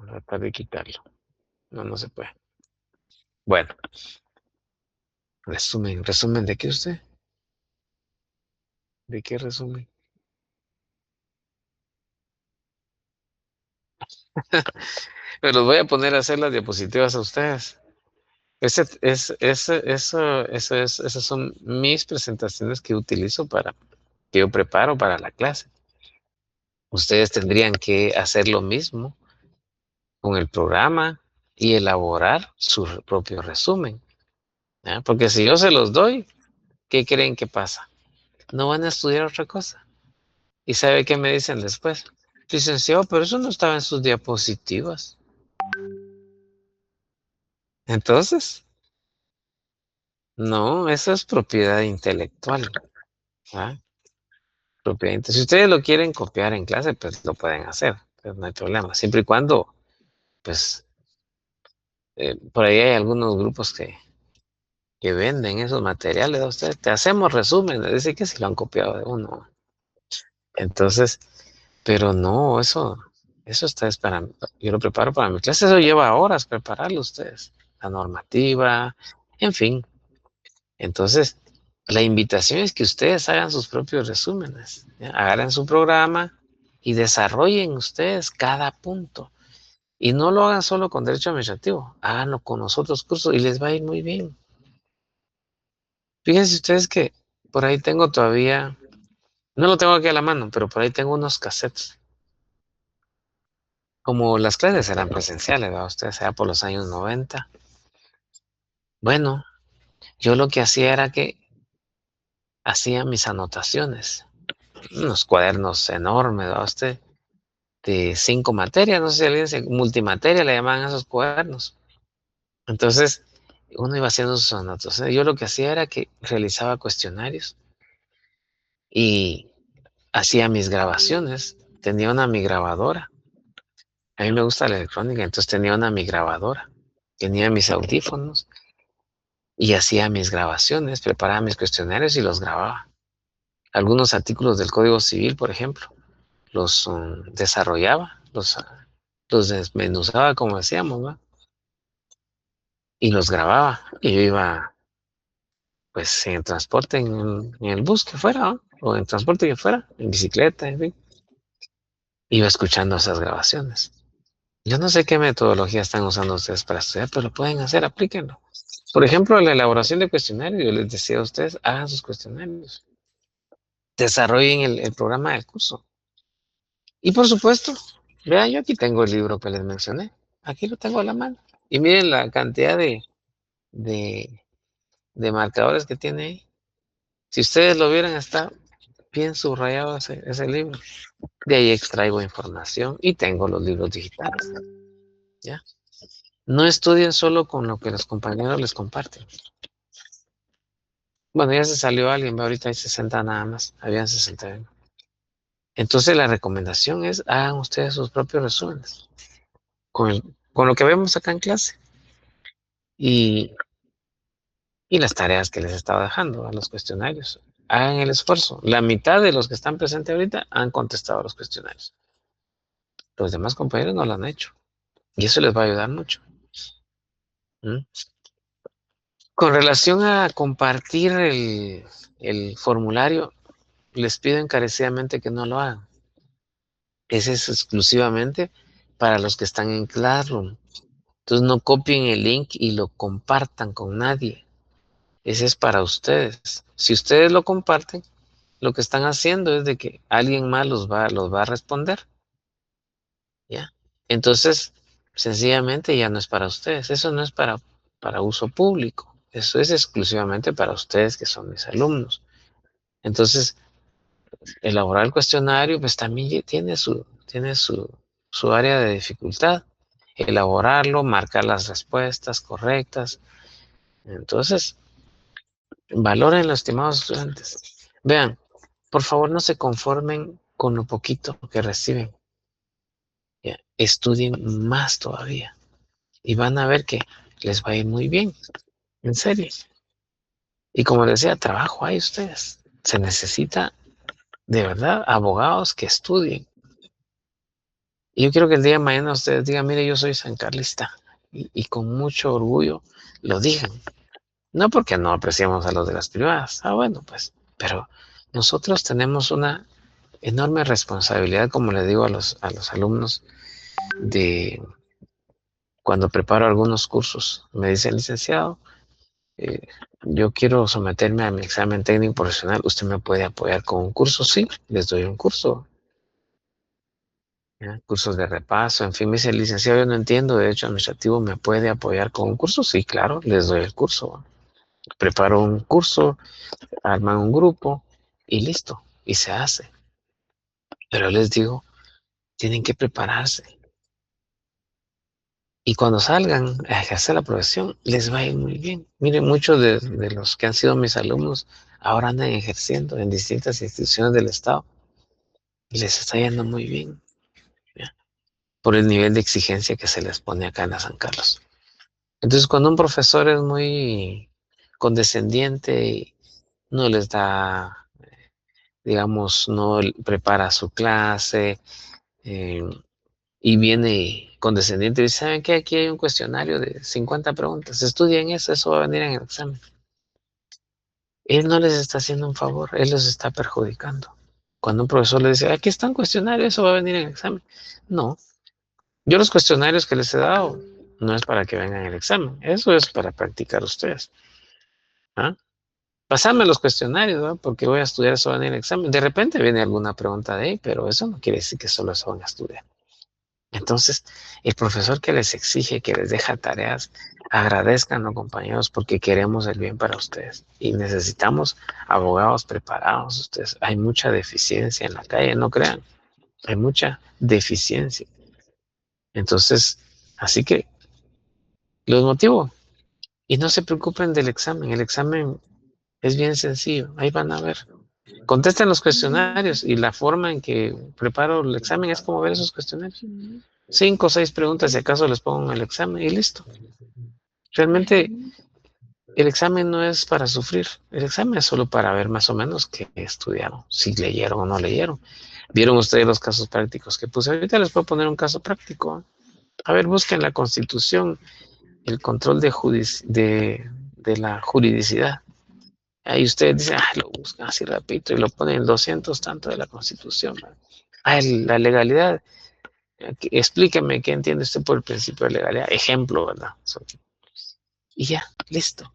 tratar de quitarlo. No, no se puede. Bueno, resumen de qué usted, de qué resumen. Pero los voy a poner a hacer las diapositivas a ustedes. Esas son mis presentaciones que utilizo que yo preparo para la clase. Ustedes tendrían que hacer lo mismo con el programa y elaborar su propio resumen, ¿ya? Porque si yo se los doy, ¿qué creen que pasa? No van a estudiar otra cosa. ¿Y sabe qué me dicen después? Licenciado, pero eso no estaba en sus diapositivas. Entonces, no, eso es propiedad intelectual, ¿ah? Si ustedes lo quieren copiar en clase, pues lo pueden hacer, pues no hay problema, siempre y cuando, pues, por ahí hay algunos grupos que venden esos materiales a ustedes, te hacemos resúmenes, dice que si lo han copiado de uno. Entonces, pero no, eso está es para, yo lo preparo para mi clase, eso lleva horas prepararlo ustedes, la normativa, en fin. Entonces, la invitación es que ustedes hagan sus propios resúmenes, ¿ya? Agarren su programa y desarrollen ustedes cada punto. Y no lo hagan solo con derecho administrativo, háganlo con los otros cursos y les va a ir muy bien. Fíjense ustedes que por ahí tengo todavía, no lo tengo aquí a la mano, pero por ahí tengo unos cassettes. Como las clases eran presenciales, ¿verdad? Ustedes allá por los años 90. Bueno, yo lo que hacía era que hacía mis anotaciones, unos cuadernos enormes, ¿verdad? Usted, de 5 materias, no sé si alguien multimateria le llamaban a esos cuadernos. Entonces, uno iba haciendo sus anotaciones. Yo lo que hacía era que realizaba cuestionarios y hacía mis grabaciones. Tenía una mi grabadora. A mí me gusta la electrónica, entonces tenía una mi grabadora. Tenía mis audífonos y hacía mis grabaciones, preparaba mis cuestionarios y los grababa. Algunos artículos del Código Civil, por ejemplo, los desarrollaba, los desmenuzaba, como decíamos, ¿va? Y los grababa. Y yo iba, pues, en transporte, en el bus que fuera, ¿va? O en transporte que fuera, en bicicleta, en fin. iba escuchando esas grabaciones. Yo no sé qué metodología están usando ustedes para estudiar, pero lo pueden hacer, aplíquenlo. Por ejemplo, la elaboración de cuestionarios, yo les decía a ustedes, hagan sus cuestionarios, desarrollen el programa del curso. Y por supuesto, vean, yo aquí tengo el libro que les mencioné, aquí lo tengo a la mano. Y miren la cantidad de, de marcadores que tiene ahí. Si ustedes lo vieran, está bien subrayado ese libro. De ahí extraigo información y tengo los libros digitales. ¿Ya? No estudien solo con lo que los compañeros les comparten. Bueno, ya se salió alguien, ahorita hay 60 nada más, habían 61. Entonces la recomendación es, hagan ustedes sus propios resúmenes con lo que vemos acá en clase y, y las tareas que les estaba dejando a los cuestionarios. Hagan el esfuerzo. La mitad de los que están presentes ahorita han contestado los cuestionarios. Los demás compañeros no lo han hecho y eso les va a ayudar mucho. ¿Mm? Con relación a compartir el formulario, les pido encarecidamente que no lo hagan. Ese es exclusivamente para los que están en Classroom. Entonces no copien el link y lo compartan con nadie. Ese es para ustedes. Si ustedes lo comparten, lo que están haciendo es de que alguien más los va a responder. ¿Ya? Entonces, sencillamente ya no es para ustedes. Eso no es para uso público. Eso es exclusivamente para ustedes que son mis alumnos. Entonces, elaborar el cuestionario, pues también su área de dificultad. Elaborarlo, marcar las respuestas correctas. Entonces, valoren los estimados estudiantes. Vean, por favor no se conformen con lo poquito que reciben. Ya, estudien más todavía y van a ver que les va a ir muy bien, en serio. Y como les decía, trabajo hay ustedes. Se necesita de verdad abogados que estudien. Y yo quiero que el día de mañana ustedes digan, mire, yo soy sancarlista. Y con mucho orgullo lo digan. No porque no apreciamos a los de las privadas. Ah, bueno, pues. Pero nosotros tenemos una enorme responsabilidad, como le digo a los alumnos, de cuando preparo algunos cursos. Me dicen, licenciado, eh, yo quiero someterme a mi examen técnico profesional. ¿Usted me puede apoyar con un curso? Sí, les doy un curso. ¿Ya? Cursos de repaso, en fin, me dice, licenciado, yo no entiendo, derecho administrativo, ¿me puede apoyar con un curso? Sí, claro, les doy el curso. Preparo un curso, arman un grupo y listo, y se hace. Pero les digo, tienen que prepararse. Y cuando salgan a ejercer la profesión, les va a ir muy bien. Miren, muchos de los que han sido mis alumnos ahora andan ejerciendo en distintas instituciones del Estado y les está yendo muy bien, ¿ya? Por el nivel de exigencia que se les pone acá en la San Carlos. Entonces, cuando un profesor es muy condescendiente y no les da, digamos, no prepara su clase eh, y viene condescendiente y dice, ¿saben qué? Aquí hay un cuestionario de 50 preguntas, estudien eso, eso va a venir en el examen. Él no les está haciendo un favor, él los está perjudicando. Cuando un profesor le dice, aquí está un cuestionario, eso va a venir en el examen. No, yo los cuestionarios que les he dado no es para que vengan en el examen, eso es para practicar ustedes. ¿Ah? Pasarme los cuestionarios, ¿no? Porque voy a estudiar eso en el examen. De repente viene alguna pregunta de ahí, pero eso no quiere decir que solo eso van a estudiar. Entonces, el profesor que les exige, que les deja tareas, agradezcanlo, compañeros, porque queremos el bien para ustedes y necesitamos abogados preparados. Ustedes, hay mucha deficiencia en la calle, no crean, hay mucha deficiencia. Entonces, así que los motivo y no se preocupen del examen. El examen es bien sencillo, ahí van a ver. Contesten los cuestionarios y la forma en que preparo el examen es como ver esos cuestionarios. 5 o 6 preguntas, si acaso les pongo en el examen y listo. Realmente el examen no es para sufrir, el examen es solo para ver más o menos qué estudiaron, si leyeron o no leyeron. ¿Vieron ustedes los casos prácticos que puse? Ahorita les puedo poner un caso práctico. A ver, busquen la Constitución, el control de la juridicidad. Ahí ustedes dicen, lo buscan así rapidito y lo ponen en 200 tanto de la Constitución, ¿verdad? La legalidad. Explíqueme qué entiende usted por el principio de legalidad. Ejemplo, ¿verdad? Y ya, listo.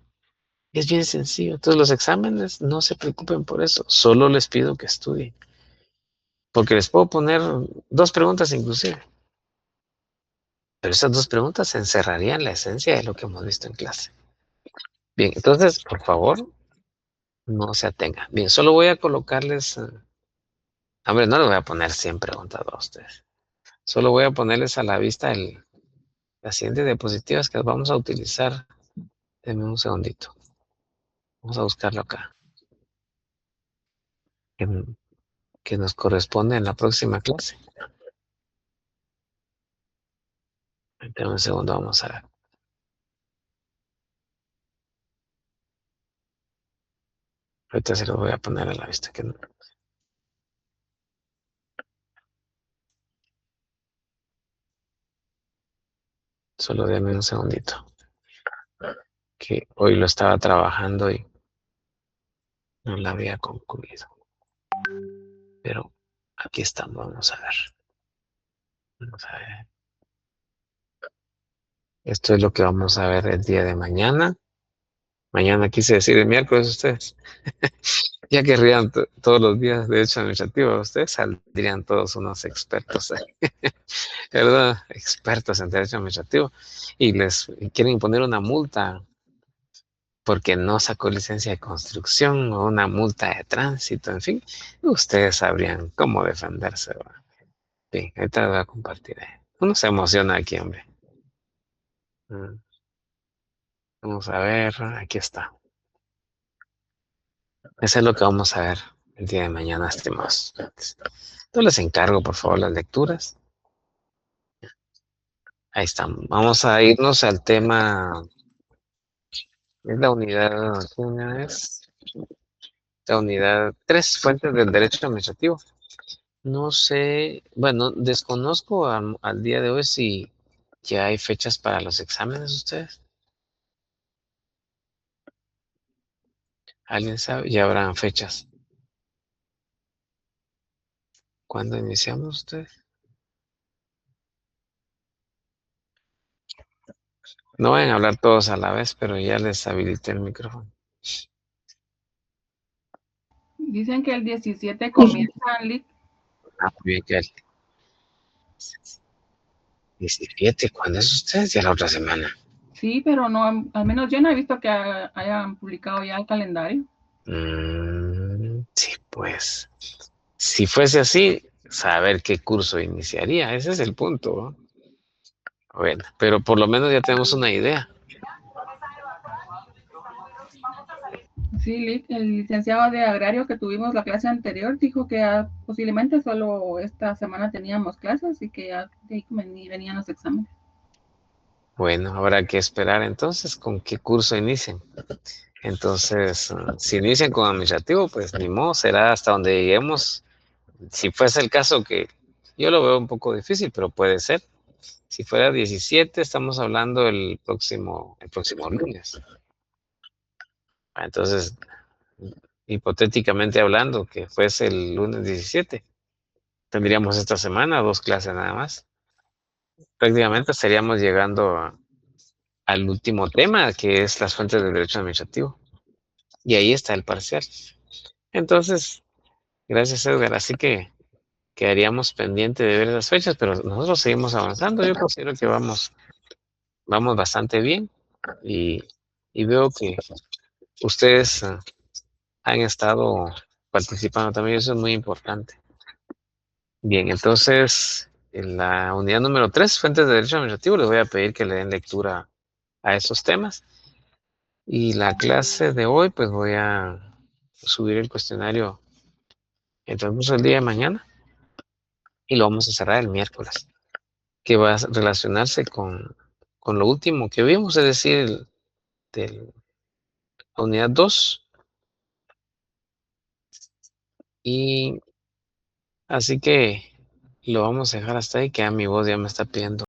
Es bien sencillo. Entonces los exámenes, no se preocupen por eso. Solo les pido que estudien. Porque les puedo poner dos preguntas inclusive. Pero esas dos preguntas se encerrarían la esencia de lo que hemos visto en clase. Bien, entonces, por favor, no se atengan. Bien, solo voy a colocarles, hombre, no les voy a poner 100 preguntas a ustedes. Solo voy a ponerles a la vista las siguientes diapositivas que vamos a utilizar. Denme un segundito. Vamos a buscarlo acá. Que, que nos corresponde en la próxima clase. Denme un segundo, vamos a ver. Ahorita se los voy a poner a la vista. Solo denme un segundito. Que hoy lo estaba trabajando y no la había concluido. Pero aquí estamos, vamos a ver. Vamos a ver. Esto es lo que vamos a ver el día de mañana. Mañana quise decir el miércoles ustedes. Ya querrían todos los días de hecho administrativo. Ustedes saldrían todos unos expertos, ¿verdad? Expertos en derecho administrativo. Y les quieren imponer una multa porque no sacó licencia de construcción o una multa de tránsito, en fin. Ustedes sabrían cómo defenderse, ¿verdad? Sí, ahorita les voy a compartir. Uno se emociona aquí, hombre. Mm, Vamos a ver, aquí está. Eso es lo que vamos a ver el día de mañana, estimados. Yo les encargo, por favor, las lecturas. Ahí están. Vamos a irnos al tema. Es la unidad, ¿qué unidad es? La unidad 3 fuentes del derecho administrativo. No sé, bueno, desconozco al día de hoy si ya hay fechas para los exámenes ustedes. ¿Alguien sabe? Ya habrán fechas. ¿Cuándo iniciamos ustedes? No vayan a hablar todos a la vez, pero ya les habilité el micrófono. Dicen que el 17 comienza, Lick. Ah, muy bien, que el 17, ¿cuándo es ustedes? Ya la otra semana. Sí, pero no, al menos yo no he visto que hayan publicado ya el calendario. Sí, pues, si fuese así, saber qué curso iniciaría, ese es el punto, ¿no? Bueno, pero por lo menos ya tenemos una idea. Sí, Lick, el licenciado de agrario que tuvimos la clase anterior dijo que posiblemente solo esta semana teníamos clases y que ya de ahí venían los exámenes. Bueno, habrá que esperar entonces con qué curso inicien. Entonces, si inician con administrativo, pues ni modo, será hasta donde lleguemos. Si fuese el caso que yo lo veo un poco difícil, pero puede ser. Si fuera 17, estamos hablando el próximo lunes. Entonces, hipotéticamente hablando, que fuese el lunes 17, tendríamos esta semana dos clases nada más. Prácticamente estaríamos llegando al último tema, que es las fuentes del derecho administrativo. Y ahí está el parcial. Entonces, gracias Edgar. Así que quedaríamos pendiente de ver esas fechas, pero nosotros seguimos avanzando. Yo considero que vamos bastante bien y, y veo que ustedes han estado participando también. Eso es muy importante. Bien, entonces, en la unidad número 3 fuentes de derecho administrativo, les voy a pedir que le den lectura a esos temas. Y la clase de hoy, pues voy a subir el cuestionario en el transcurso del día de mañana y lo vamos a cerrar el miércoles, que va a relacionarse con lo último que vimos, es decir, de la unidad 2. Y así que lo vamos a dejar hasta ahí, que a mi voz ya me está pidiendo